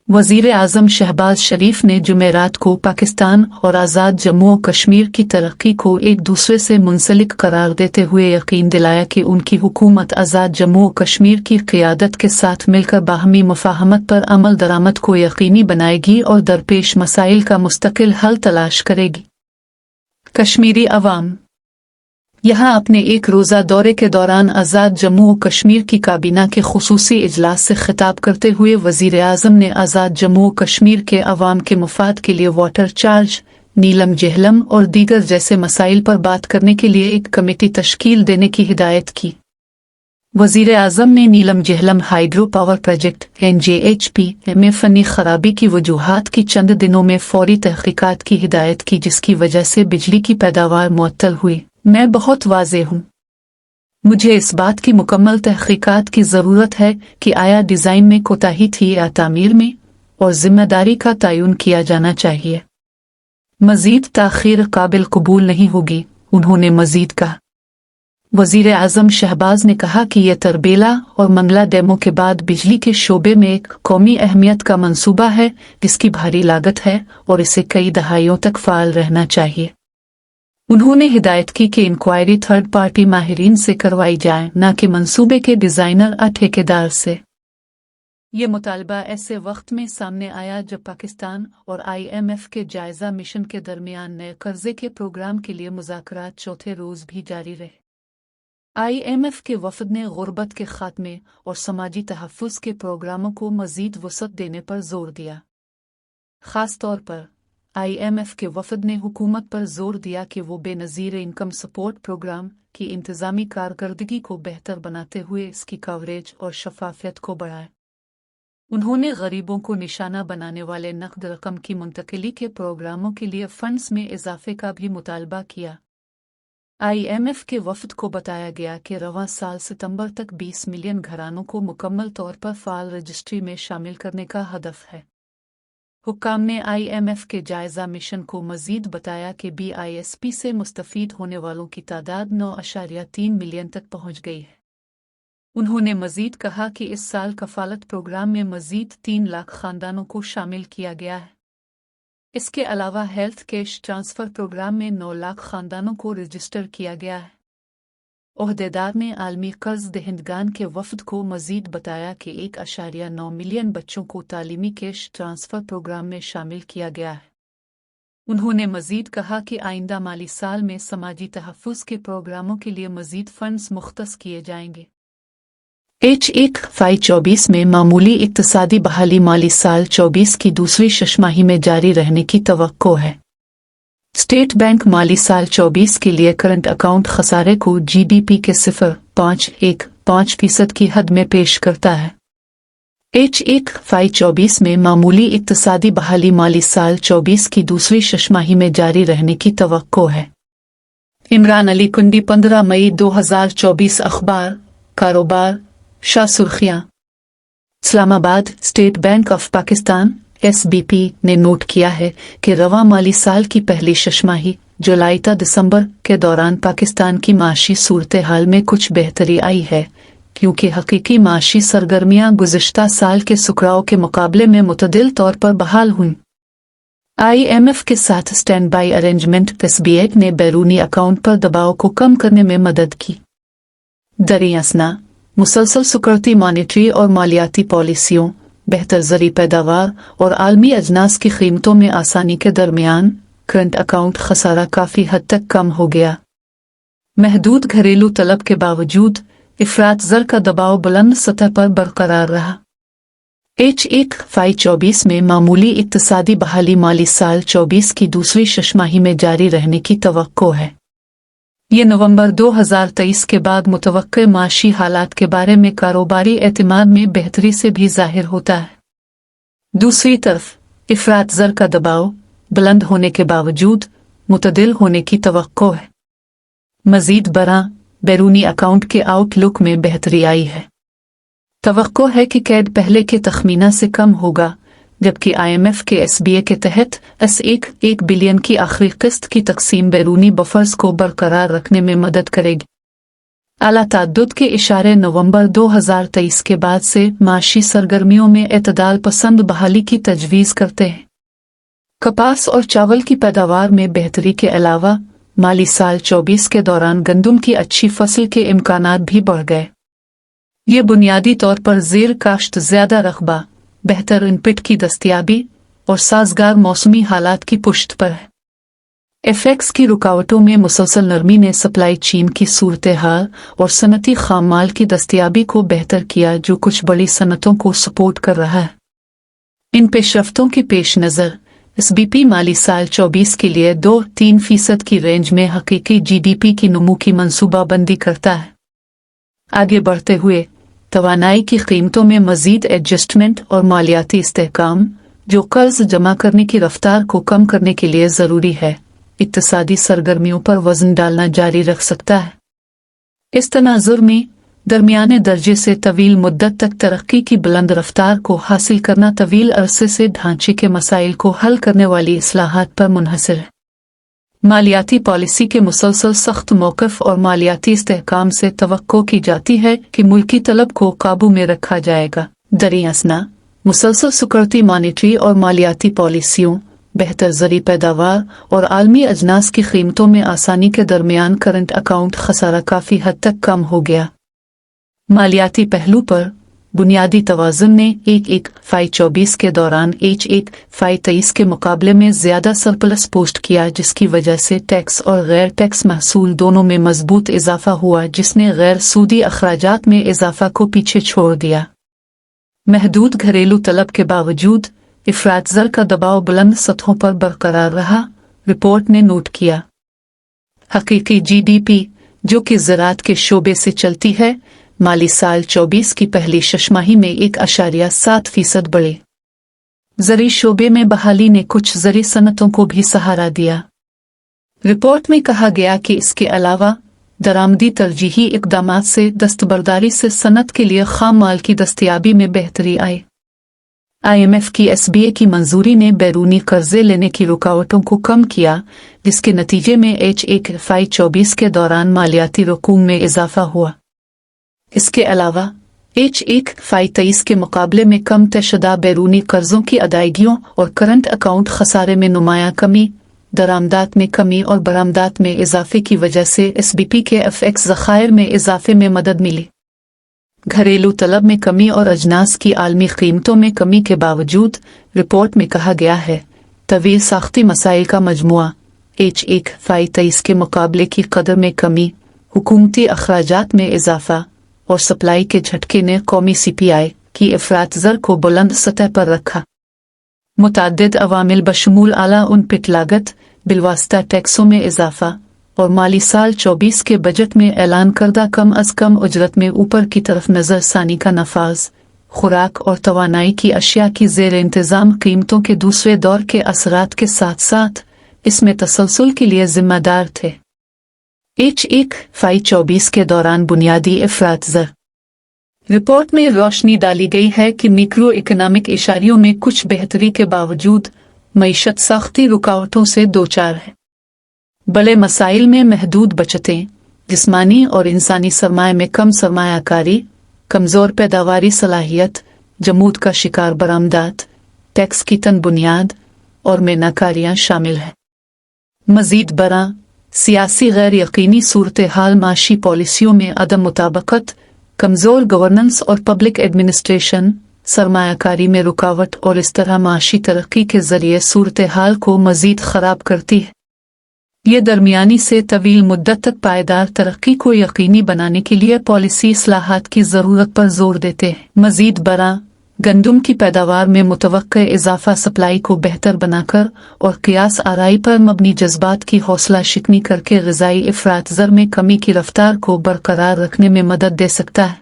वज़ीर आज़म शहबाज शरीफ ने जुमेरात को पाकिस्तान और आज़ाद जम्मू और कश्मीर की तरक्की को एक दूसरे से मुंसलिक करार देते हुए यकीन दिलाया कि उनकी हुकूमत आज़ाद जम्मू और कश्मीर की क़ियादत के साथ मिलकर बाहमी मुफ़ाहमत पर अमल दरामद को यकीनी बनाएगी और दरपेश मसाइल का मुस्तकिल हल तलाश करेगी। कश्मीरी अवाम यहाँ अपने एक रोज़ा दौरे के दौरान आज़ाद जम्मू और कश्मीर की काबीना के खुसूसी इजलास से खिताब करते हुए वज़ीर आज़म ने आज़ाद जम्मू और कश्मीर के अवाम के मुफाद के लिए वाटर चार्ज, नीलम जहलम और दीगर जैसे मसाइल पर बात करने के लिए एक कमेटी तश्कील देने की हिदायत की। वज़ीर आज़म ने Neelum Jhelum hydro power project NJHP में फ़नी खराबी की वजूहात की चंद दिनों में फौरी तहक़ीक़ात की हिदायत की, जिसकी वजह से बिजली की पैदावार मुअत्तल हुई। मैं बहुत वाज़ेह हूँ, मुझे इस बात की मुकम्मल तहक़ीक़ात की ज़रूरत है कि आया डिज़ाइन में कोताही थी या तामीर में, और ज़िम्मेदारी का तयन किया जाना चाहिए। मज़ीद ताख़ीर काबिल कबूल नहीं होगी, उन्होंने मज़ीद कहा। वज़ीर आज़म शहबाज ने कहा कि यह तरबेला और मंगला डैमों के बाद बिजली के शोबे में एक कौमी अहमियत का मंसूबा है, जिसकी भारी लागत है और इसे कई दहाइयों तक फ़ाल रहना चाहिए। उन्होंने हिदायत की कि इंक्वायरी थर्ड पार्टी माहिरीन से करवाई जाए, न कि मंसूबे के डिज़ाइनर या ठेकेदार से। ये मुतालबा ऐसे वक्त में सामने आया जब पाकिस्तान और IMF के जायज़ा मिशन के दरमियान नए कर्जे के प्रोग्राम के लिए मुज़ाकरात चौथे रोज़ भी जारी रहे। IMF के वफ़द ने गुर्बत के ख़ात्मे और समाजी तहफ़्फ़ुज़ के प्रोग्रामों को मज़ीद वसअत देने पर जोर दिया। ख़ास तौर पर IMF के वफ़द ने हुकूमत पर जोर दिया कि वो बेनज़ीर इनकम सपोर्ट प्रोग्राम की इंतज़ामी कारकर्दगी को बेहतर बनाते हुए इसकी कवरेज और शफ़ाफ़ियत को बढ़ाए। उन्होंने गरीबों को निशाना बनाने वाले नक़द रकम की मुंतकिली के प्रोग्रामों के लिए फ़ंड्स में इजाफ़े का भी मुतालबा किया। IMF के वफ़द को बताया गया कि रवां साल सितंबर तक 20 मिलियन घरानों को मुकम्मल तौर पर फ़ाल रजिस्ट्री में शामिल करने का हदफ है। हुक्काम ने IMF के जायज़ा मिशन को मज़ीद बताया कि BISP से मुस्तफ़ीद होने वालों की तादाद 9.3 मिलियन तक पहुँच गई है। उन्होंने मज़ीद कहा कि इस साल कफ़ालत प्रोग्राम में मज़ीद 3 लाख ख़ानदानों को शामिल किया गया है। इसके अलावा हेल्थ कैश ट्रांसफ़र प्रोग्राम में 9 लाख ख़ानदानों को रजिस्टर किया गया है। ओहदेदार ने आलमी कर्ज दहिंदगान के वफ़द को मज़ीद बताया कि 1.9 मिलियन बच्चों को तालीमी कैश ट्रांसफ़र प्रोग्राम में शामिल किया गया है। उन्होंने मज़ीद कहा कि आइंदा माली साल में समाजी तहफ़्फ़ुज़ के प्रोग्रामों के लिए मज़ीद फ़ंड्स मुख्तस किए जाएंगे। H1 में मामूली इक़्तिसादी बहाली माली साल 24 की दूसरी छमाही में जारी रहने की तवक्को है। स्टेट बैंक माली साल 24 के लिए करंट अकाउंट खसारे को GDP के 0.15% की हद में पेश करता है। H1 में मामूली इक़्तिसादी बहाली माली साल 24 की दूसरी छमाही में जारी रहने की तवक्को है। इमरान अली कुंडी 15 मई 2024 अखबार कारोबार शाह सुर्खियाँ। Islamabad State Bank of Pakistan SBP ने नोट किया है कि रवां माली साल की पहली छमाही जुलाई ta दिसंबर के दौरान पाकिस्तान की माशी सूरत हाल में कुछ बेहतरी आई है, क्योंकि हकीकी माशी सरगर्मियां गुज़िश्ता साल के सुकराव के मुकाबले में मुतदिल तौर पर बहाल हुईं। IMF के साथ स्टैंड बाई अरेंजमेंट SBA ने बैरूनी अकाउंट पर दबाव को कम करने में मदद की। दरियासना मुसलसल सुकरती मॉनेटरी और मालियाती पॉलिसियों, बेहतर ज़री पैदावार और आलमी अजनास की कीमतों में आसानी के दरमियान करंट अकाउंट खसारा काफ़ी हद तक कम हो गया। महदूद घरेलू तलब के बावजूद इफ़रात ज़र का दबाव बुलंद सतह पर बरकरार रहा। H1 में मामूली इक़्तिसादी बहाली माली साल 24 की दूसरी छमाही में जारी रहने की तवक्को है। ये नवंबर 2023 के बाद मुतवक्के माशी हालात के बारे में कारोबारी एतमाद में बेहतरी से भी ज़ाहिर होता है। दूसरी तरफ इफ़रात ज़र का दबाव बुलंद होने के बावजूद मुतदिल होने की तवक्को है। मज़ीद बरा बैरूनी अकाउंट के आउटलुक में बेहतरी आई है। तवक्को है कि कैद पहले के तखमीना से कम होगा, जबकि IMF के SBA के तहत $1 बिलियन की आखिरी किस्त की तकसीम बैरूनी बफर्स को बरकरार रखने में मदद करेगी। आला ताद्दुद के इशारे नवंबर 2023 के बाद से माशी सरगर्मियों में एतदाल पसंद बहाली की तजवीज़ करते हैं। कपास और चावल की पैदावार में बेहतरी के अलावा माली साल 24 के दौरान गंदम की अच्छी फसल के इम्कानात भी बढ़ गए। ये बुनियादी तौर पर ज़ेर काश्त ज़्यादा रकबा, बेहतर इनपुट की दस्तयाबी और साजगार मौसमी हालात की पुष्ट पर है। एफएक्स की रुकावटों में मुसलसल नरमी ने सप्लाई चेन की सूरत हाल और सनती खाम माल की दस्तयाबी को बेहतर किया, जो कुछ बड़ी सनतों को सपोर्ट कर रहा है। इन पेशरफ्तों के पेश नज़र एसबीपी माली साल 24 के लिए 2-3% की रेंज में हकीकी जीडीपी की नमू की मंसूबाबंदी करता है। आगे बढ़ते हुए तवानाई की कीमतों में मजीद एडजस्टमेंट और मालियाती इस्तेहकाम, जो कर्ज जमा करने की रफ्तार को कम करने के लिए ज़रूरी है, इक्तिसादी सरगर्मियों पर वजन डालना जारी रख सकता है। इस तनाजुर में दरमियाने दर्जे से तवील मुद्दत तक तरक्की की बुलंद रफ्तार को हासिल करना तवील अरसे से ढांचे के मसाइल को हल करने वाली इस्लाहात पर मुनहसर है। मालियाती पॉलिसी के मुसलसल सख्त मौक़िफ़ और मालियाती इस्तेहकाम से तवक्को की जाती है कि मुल्की तलब को काबू में रखा जाएगा। दरियासना मुसलसल सुकरती मॉनेटरी और मालियाती पॉलिसियों, बेहतर ज़री पैदावार और आलमी अजनास की कीमतों में आसानी के दरमियान करंट अकाउंट खसारा काफ़ी हद तक कम हो गया। मालियाती पहलू पर बुनियादी तवाज़ुन ने 1-1-24 के दौरान 1-1-23 के मुकाबले में ज़्यादा सरप्लस पोस्ट किया, जिसकी वजह से टैक्स और गैर टैक्स महसूल दोनों में मजबूत इजाफा हुआ, जिसने गैर सूदी अखराजात में इजाफा को पीछे छोड़ दिया। महदूद घरेलू तलब के बावजूद इफरात ज़र का दबाव बुलंद सतहों पर बरकरार रहा, रिपोर्ट ने नोट किया। हकीकी जीडीपी, जो कि ज़राअत के शोबे से चलती है, माली साल 24 की पहली छमाही में 1.7% बढ़े। ज़री शोबे में बहाली ने कुछ ज़री सनतों को भी सहारा दिया। रिपोर्ट में कहा गया कि इसके अलावा दरामदी तरजीही इक़दामात से दस्तबरदारी से सनत के लिए खाम माल की दस्तयाबी में बेहतरी आई। IMF की SBA की मंजूरी ने बैरूनी कर्जे लेने की रुकावटों को कम किया, जिसके नतीजे में H1-24 के दौरान मालियाती रकूम में इजाफा हुआ। इसके अलावा H1-23 के मुकाबले में कम तशद्दा बैरूनी कर्जों की अदायगियों और करंट अकाउंट खसारे में नुमायां कमी, दरामदात में कमी और बरामदात में इजाफे की वजह से SBP के FX ज़खायर में इजाफे में मदद मिली। घरेलू तलब में कमी और अजनास की आलमी कीमतों में कमी के बावजूद रिपोर्ट में कहा गया है, तवील साख्ती मसाइल का मजमुआ, H1-23 के मुकाबले की कदर में कमी, हुकूमती अखराजात में इजाफा और सप्लाई के झटके ने कौमी CPI की इफरात ज़र को बुलंद सतह पर रखा। मुताद्दिद अवामिल बशमूल आला इनपुट लागत, बिलवास्ता टैक्सों में इजाफा और माली साल 24 के बजट में ऐलान करदा कम अज कम उजरत में ऊपर की तरफ नज़र सानी का नफाज, खुराक और तवानाई की अशिया की ज़ेर इंतज़ाम कीमतों के दूसरे दौर के असरात के साथ साथ इसमें तसलसल के लिए जिम्मेदार थे। H1-24 के दौरान बुनियादी इफरात ज़र रिपोर्ट में रोशनी डाली गई है कि मैक्रो इकोनॉमिक इशारियों में कुछ बेहतरी के बावजूद मईशत सख्ती रुकावटों से दोचार है। बड़े मसाइल में महदूद बचतें, जिस्मानी और इंसानी सरमाए में कम सरमायाकारी, कमज़ोर पैदावारी सलाहियत, जमूद का शिकार बरामदात, टैक्स की तन बुनियाद और में नाकारियाँ शामिल हैं। मज़ीद बरा सियासी गैर यकीनी सूरत हाल, माशी पॉलिसियों में अदम मुताबकत, कमज़ोर गवर्नेंस और पब्लिक एडमिनिस्ट्रेशन, सरमायाकारी में रुकावट और इस तरह माशी तरक्की के ज़रिए सूरत हाल को मज़ीद ख़राब करती है। ये दरमियानी से तवील मुद्दत तक पायदार तरक्की को यकीनी बनाने के लिए पॉलिसी इस्लाहात की ज़रूरत पर जोर देते हैं। मज़ीद बरा गंदम की पैदावार में मुतवक्के इजाफा सप्लाई को बेहतर बनाकर और क़ियास आराई पर मबनी जज्बात की हौसला शिकनी करके ग़िज़ाई इफ़रात ज़र में कमी की रफ्तार को बरकरार रखने में मदद दे सकता है।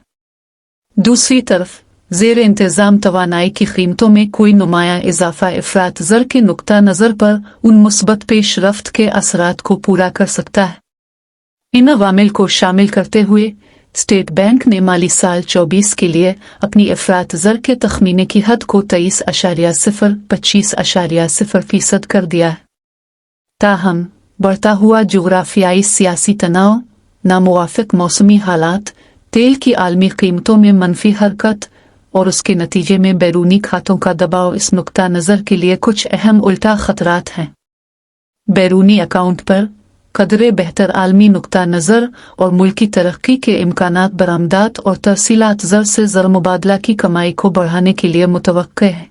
दूसरी तरफ ज़ेर इंतज़ाम तवानाई की कीमतों में कोई नुमाया इजाफा इफ़रात ज़र के नुक्ता नज़र पर उन मुस्बत पेश रफ्त के असरात को पूरा कर सकता है। इन अवामिल को शामिल करते हुए स्टेट बैंक ने माली साल 24 के लिए अपनी इफ़रात ज़र के तखमीने की हद को 23.25% कर दिया है। ताहम बढ़ता हुआ जुग़राफ़ियाई सियासी तनाव, नामुवाफिक मौसमी हालात, तेल की आलमी कीमतों में मनफी हरकत और उसके नतीजे में बैरूनी खातों का दबाव इस नुक्ता नज़र के लिए कुछ अहम उल्टा खतरात हैं। बैरूनी अकाउंट पर कदरे बेहतर आलमी नुक्ता नज़र और मुल्की तरक्की के इम्कानात बरामदात और तरसीलात ज़र से ज़र मुबादला की कमाई को बढ़ाने के लिए मुतवक्के है।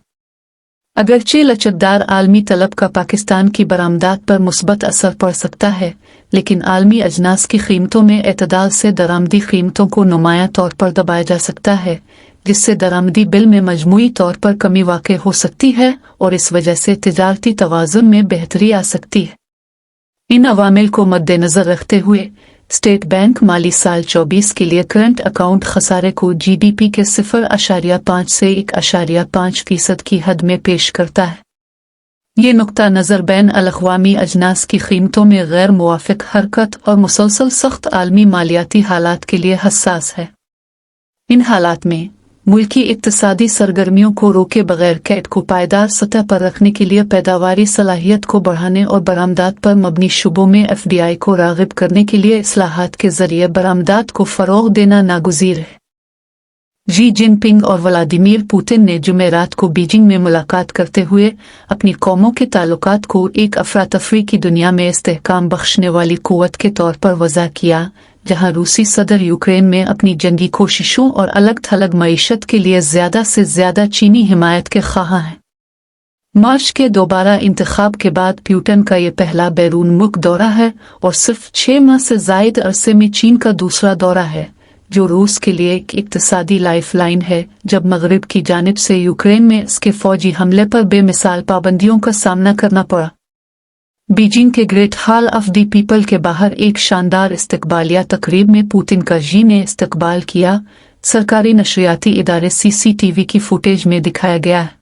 अगरचे लचकदार आलमी तलब का पाकिस्तान की बरामदात पर मुस्बत असर पड़ सकता है, लेकिन आलमी अजनास की कीमतों में एतदाल से दरामदी कीमतों को नुमाया तौर पर दबाया जा सकता है, जिससे दरामदी बिल में मजमूई तौर पर कमी वाक़ हो सकती है और इस वजह से तिजारती तवाज़ुन में बेहतरी आ सकती है। इन अवामिल को मद्देनज़र रखते हुए स्टेट बैंक माली साल 24 के लिए करंट अकाउंट खसारे को GDP के 0.5 से 1.5% की हद में पेश करता है। ये नुक्ता नज़र बैन अल-अक़वामी अजनास की कीमतों में गैर मुवाफ़िक हरकत और मुसलसल सख्त आलमी मालियाती हालात के लिए हसास है। इन हालात में मुल्की इक्तिसादी सरगर्मियों को रोके बगैर कैद को पायदार सतह पर रखने के लिए पैदावारी सलाहियत को बढ़ाने और बरामदात पर मबनी शुबों में FDI को राग़िब करने के लिए इस्लाहात के ज़रिए बरामदात को फ़रोग़ देना नागुज़ीर है। जी जिनपिंग और व्लादिमीर पुतिन ने जुमेरात को बीजिंग में मुलाकात करते हुए अपनी कौमों के ताल्लुकात को एक अफरा-तफरी की दुनिया में इस्तेहकाम बख्शने वाली क़ुव्वत के तौर पर वज़ा किया, जहां रूसी सदर यूक्रेन में अपनी जंगी कोशिशों और अलग थलग मईशत के लिए ज़्यादा से ज़्यादा चीनी हिमायत के ख़्वाह हैं। मार्च के दोबारा इंतखाब के बाद पुतिन का ये पहला बैरून मुल्क दौरा है और सिर्फ 6 माह से ज़ायद अरसे में चीन का दूसरा दौरा है, जो रूस के लिए एक इक्तिसादी लाइफलाइन है, जब मगरिब की जानिब से यूक्रेन में इसके फौजी हमले पर बेमिसाल पाबंदियों का सामना करना पड़ा। बीजिंग के great hall of the people के बाहर एक शानदार इस्तकबालिया तकरीब में पुतिन का जी ने इस्तकबाल किया, सरकारी नशरियाती इदारे CCTV की फुटेज में दिखाया गया है।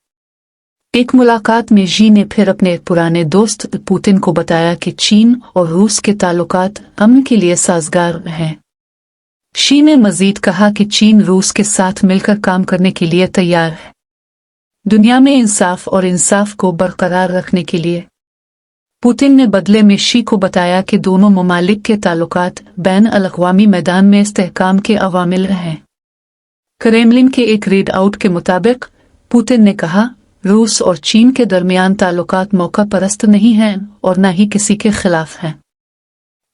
एक मुलाकात में जी ने फिर अपने पुराने दोस्त पुतिन को बताया कि चीन और रूस के ताल्लुकात अमन के लिए साजगार हैं। शी ने मजीद कहा कि चीन रूस के साथ मिलकर काम करने के लिए तैयार है, दुनिया में इंसाफ और इंसाफ को बरकरार रखने के लिए। पुतिन ने बदले में शी को बताया कि दोनों ममालिक के ताल्लुकात बैन अल-अक़वामी मैदान में इस्तेहकाम के अवामिल हैं। क्रेमलिन के एक रीड आउट के मुताबिक पुतिन ने कहा, रूस और चीन के दरमियान ताल्लुकात मौका परस्त नहीं हैं और न ही किसी के खिलाफ हैं।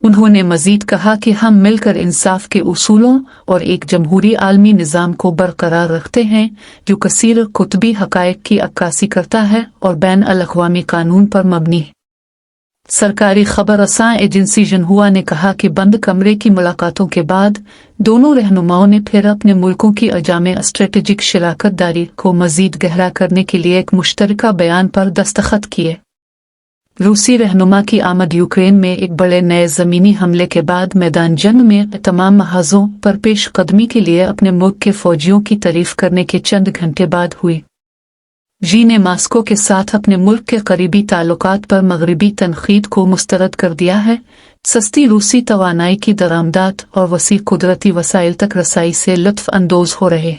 उन्होंने मजीद कहा कि हम मिलकर इंसाफ के उसूलों और एक जमहूरी आलमी निज़ाम को बरकरार रखते हैं, जो कसीर कुतबी हक़ाइक़ की अक्कासी करता है और बैन अल-अक़वामी कानून पर मबनी है। सरकारी खबर रसां एजेंसी जिन्हुआ ने कहा कि बंद कमरे की मुलाकातों के बाद दोनों रहनुमाओं ने फिर अपने मुल्कों की अजामे स्ट्रेटेजिक शराकत दारी को मजीद गहरा करने के लिए एक मुश्तरका बयान पर दस्तखत किए। रूसी रहनुमा की आमद यूक्रेन में एक बड़े नए ज़मीनी हमले के बाद मैदान जंग में तमाम महाजों पर पेश कदमी के लिए अपने मुल्क के फौजियों की तारीफ करने के चंद घंटे बाद हुई। जी ने मास्को के साथ अपने मुल्क के करीबी ताल्लुकात पर मगरिबी तनकीद को मुस्तरद कर दिया है, सस्ती रूसी तवानाई की दरामदात और वसी कुदरती वसाइल तक रसाई से लुत्फ अंदोज हो रहे,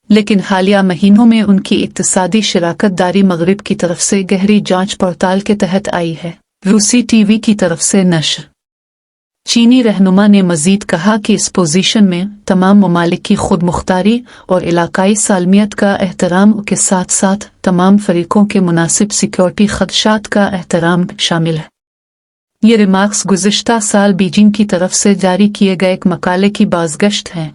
लेकिन हालिया महीनों में उनकी इक्तिसादी शराकत दारी मगरिब की तरफ से गहरी जांच पड़ताल के तहत आई है। रूसी TV की तरफ से नश्र। चीनी रहनुमा ने मजीद कहा कि इस पोजीशन में तमाम ममालिक की खुद मुख्तारी और इलाकाई सालमियत का एहतराम के साथ साथ तमाम फरीकों के मुनासिब सिक्योरिटी खदशात का एहतराम शामिल है। ये रिमार्क्स गुज़िश्ता साल बीजिंग की तरफ से जारी किए गए एक मकाले की बाज़गश्त हैं,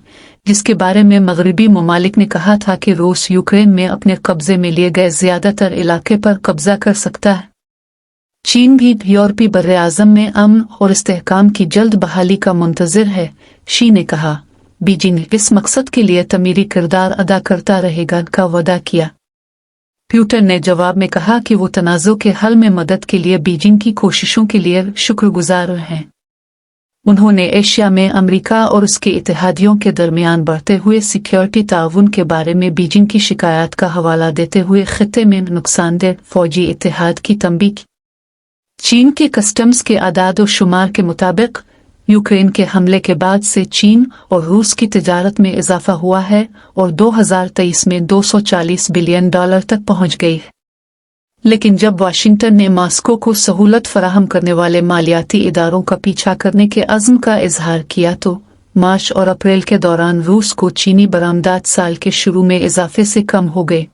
जिसके बारे में मगरिबी ममालिक ने कहा था कि रूस यूक्रेन में अपने कब्जे में लिए गए ज़्यादातर इलाके पर कब्जा कर सकता है। चीन भी यूरोपी बर्रे-आज़म में अमन और इस्तेहकाम की जल्द बहाली का मुंतज़िर है, शी ने कहा। बीजिंग इस मकसद के लिए तमीरी किरदार अदा करता रहेगा का वादा किया। पुतिन ने जवाब में कहा कि वो तनाज़ो के हल में मदद के लिए बीजिंग की कोशिशों के लिए शुक्रगुजार हैं। उन्होंने एशिया में अमेरिका और उसके इत्तेहादियों के दरमियान बढ़ते हुए सिक्योरिटी ताउन के बारे में बीजिंग की शिकायत का हवाला देते हुए खित्ते में नुकसानदेह फौजी इत्तेहाद की तंबीह की। चीन के कस्टम्स के आदाद और शुमार के मुताबिक यूक्रेन के हमले के बाद से चीन और रूस की तिजारत में इजाफा हुआ है और 2023 में $240 बिलियन तक पहुंच गई है। लेकिन जब वाशिंगटन ने मॉस्को को सहूलत फराहम करने वाले मालियाती इदारों का पीछा करने के अज़्म का इजहार किया तो मार्च और अप्रैल के दौरान रूस को चीनी बरामदात साल के शुरू में इजाफे से कम हो गए।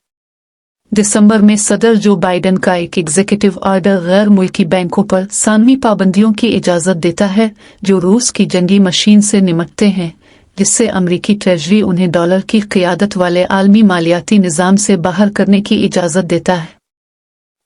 दिसंबर में सदर जो बाइडेन का एक एग्जीक्यूटिव ऑर्डर गैर मुल्की बैंकों पर सानवी पाबंदियों की इजाज़त देता है जो रूस की जंगी मशीन से निमटते हैं, जिससे अमरीकी ट्रेजरी उन्हें डॉलर की क़ियादत वाले आलमी मालियाती निज़ाम से बाहर करने की इजाज़त देता है।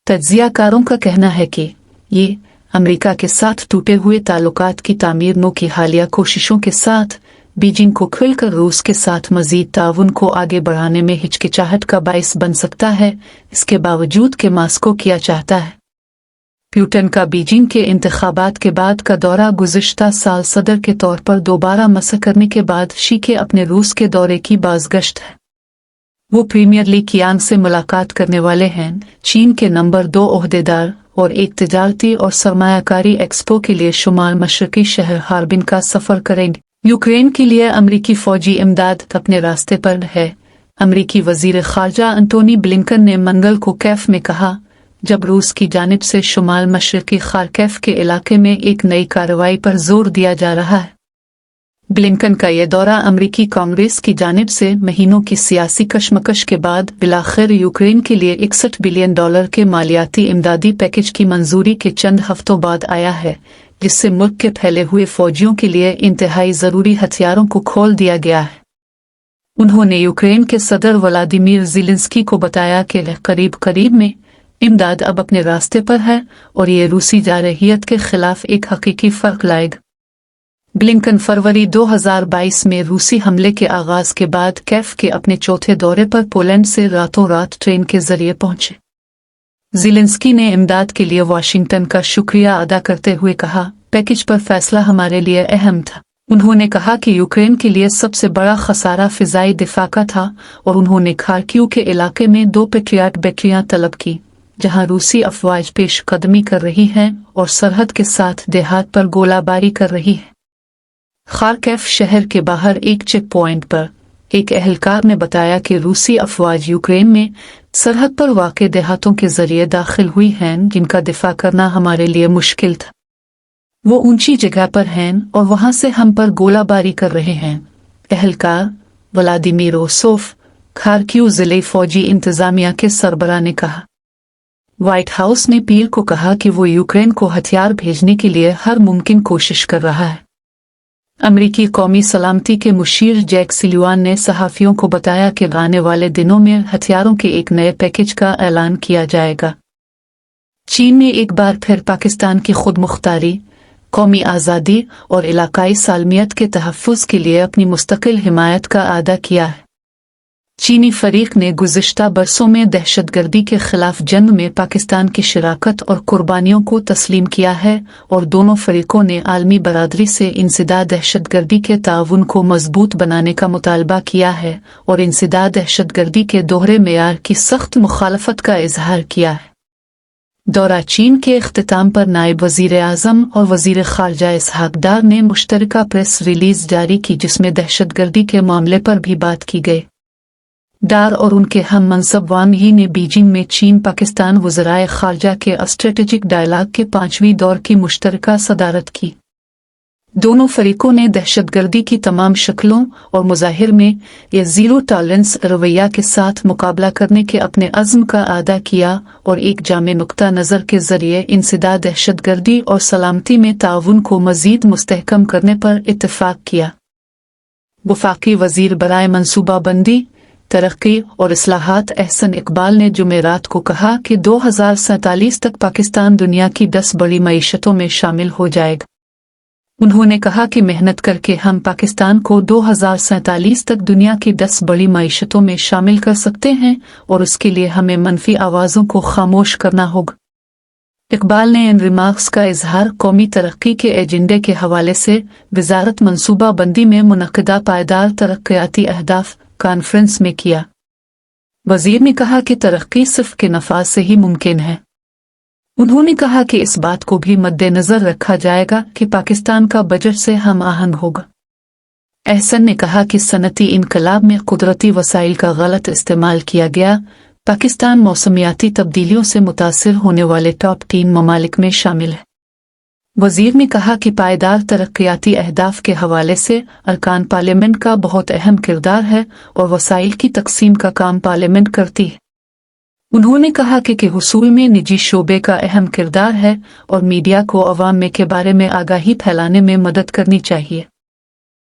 तज्ज़ियाकारों का कहना है कि ये अमेरिका के साथ टूटे हुए ताल्लुकात की तामीर नो की हालिया कोशिशों के साथ बीजिंग को खुलकर रूस के साथ मजीद ताउन को आगे बढ़ाने में हिचकिचाहट का बाइस बन सकता है, इसके बावजूद कि मॉस्को किया चाहता है। पुतिन का बीजिंग के इंतखाबात के बाद का दौरा गुज़िश्ता साल सदर के तौर पर दोबारा मसह करने के बाद शी के अपने रूस के दौरे की बाज़गश्त है। वो प्रीमियर ली कियांग से मुलाकात करने वाले हैं, चीन के नंबर 2 ओहदेदार, और एक तिजारती और सरमायाकारी एक्सपो के लिए शुमाल मशरकी शहर हार्बिन का सफर करेंगे। यूक्रेन के लिए अमरीकी फौजी इमदाद अपने रास्ते पर है। अमरीकी वजीर खारजा अंटोनी ब्लिंकन ने मंगल को कैफ में कहा, जब रूस की जानिब से शुमाल मशरकी खारकेफ के इलाके में एक नई कार्रवाई पर जोर दिया जा रहा है। ब्लिंकन का यह दौरा अमरीकी कांग्रेस की जानिब से महीनों की सियासी कशमकश के बाद बिलाखिर यूक्रेन के लिए $61 बिलियन के मालियाती इमदादी पैकेज की मंजूरी के चंद हफ्तों बाद आया है, जिससे मुल्क के फैले हुए फौजियों के लिए इंतहाई ज़रूरी हथियारों को खोल दिया गया है। उन्होंने यूक्रेन के सदर व्लादिमीर ज़ेलेंस्की को बताया कि करीब में इमदाद अब अपने रास्ते पर है और ये रूसी जारहियत के खिलाफ एक हकीकी फ़र्क लाएगा। ब्लिंकन फरवरी 2022 में रूसी हमले के आगाज के बाद कैफ के अपने चौथे दौरे पर पोलैंड से रातों रात ट्रेन के जरिए पहुंचे। ज़ेलेंस्की ने इमदाद के लिए वाशिंगटन का शुक्रिया अदा करते हुए कहा, पैकेज पर फैसला हमारे लिए अहम था। उन्होंने कहा कि यूक्रेन के लिए सबसे बड़ा खसारा फिजाई दिफा का था और उन्होंने खार्किव के इलाके में 2 पेट्रियट बैटरियां तलब की, जहां रूसी अफवाज पेश कदमी कर रही हैं और सरहद के साथ देहात पर गोलाबारी कर रही है। खारकेफ शहर के बाहर एक चेक पॉइंट पर एक एहलकार ने बताया कि रूसी अफवाज यूक्रेन में सरहद पर वाक़े देहातों के जरिए दाखिल हुई हैं, जिनका दिफा करना हमारे लिए मुश्किल था। वो ऊंची जगह पर हैं और वहां से हम पर गोलाबारी कर रहे हैं। एहलकार व्लादिमीर ओसोफ, खार्किव जिले फौजी इंतजामिया के सरबराह ने कहा। व्हाइट हाउस ने पीर को कहा कि वो यूक्रेन को हथियार भेजने के लिए हर मुमकिन कोशिश कर रहा है। अमरीकी कौमी सलामती के मुशीर जैक सुलिवान ने सहाफ़ियों को बताया कि आने वाले दिनों में हथियारों के एक नए पैकेज का ऐलान किया जाएगा। चीन ने एक बार फिर पाकिस्तान की खुद मुख्तारी, कौमी आज़ादी और इलाकाई सालमियत के तहफ़्फ़ुज़ के लिए अपनी मुस्तकिल हिमायत का अदा किया है। चीनी फरीक ने गुज़िश्ता बरसों में दहशतगर्दी के खिलाफ जंग में पाकिस्तान की शराकत और कुर्बानियों को तस्लीम किया है और दोनों फरीकों ने आलमी बरादरी से इंसदाद दहशतगर्दी के ताउन को मजबूत बनाने का मुतालबा किया है और इंसदाद दहशतगर्दी के दोहरे मेयार की सख्त मुखालफत का इजहार किया है। दौरा चीन के इख्तिताम पर नायब वज़ीर आज़म और वज़ीर ख़ारजा इसहाक डार ने मुश्तरका प्रेस रिलीज जारी की, जिसमें दहशतगर्दी के मामले पर भी बात की गई। डार और उनके हम मनसब वान ही ने बीजिंग में चीन पाकिस्तान वज़राए ख़ारजा के स्ट्रेटेजिक डायलॉग के 5वीं दौर की मुश्तरका सदारत की। दोनों फरीकों ने दहशतगर्दी की तमाम शक्लों और मुज़ाहिर में ये ज़ीरो टॉलरेंस रवैया के साथ मुकाबला करने के अपने अज़्म का अदा किया और एक जामे नुक्ता नज़र के ज़रिए इंसदाद दहशतगर्दी और सलामती में ताउन को मज़ीद मुस्तहकम करने पर इत्तेफाक किया। वफाकी वज़ीर बराए मनसूबाबंदी, तरक्की और इस्लाहात एहसन इकबाल ने जुमेरात को कहा कि 2047 तक पाकिस्तान दुनिया की 10 बड़ी मईशतों में शामिल हो जाएगा। उन्होंने कहा कि मेहनत करके हम पाकिस्तान को 2047 तक दुनिया की 10 बड़ी मईशतों में शामिल कर सकते हैं और उसके लिए हमें मनफी आवाज़ों को खामोश करना होगा। इकबाल ने इन रिमार्क्स का इजहार कौमी तरक्की के एजेंडे के हवाले से वजारत मनसूबा बंदी में मुनक़दा पायदार तरक्याती अहदाफ कॉन्फ्रेंस में किया। वजीर ने कहा कि तरक्की सिर्फ के नफाज से ही मुमकिन है। उन्होंने कहा कि इस बात को भी मद्देनजर रखा जाएगा कि पाकिस्तान का बजट से हम आहंग होगा। एहसन ने कहा कि सनती इनकलाब में कुदरती वसाइल का गलत इस्तेमाल किया गया, पाकिस्तान मौसमियाती तब्दीलियों से मुतासिर होने वाले टॉप 3 ममालिक में शामिल है। वजीर ने कहा कि पायदार तरक्याती अहदाफ के हवाले से अरकान पार्लियामेंट का बहुत अहम किरदार है और वसाइल की तकसीम का काम पार्लियामेंट करती है। उन्होंने कहा कि हुसूल में निजी शोबे का अहम किरदार है और मीडिया को अवाम में के बारे में आगाही फैलाने में मदद करनी चाहिए।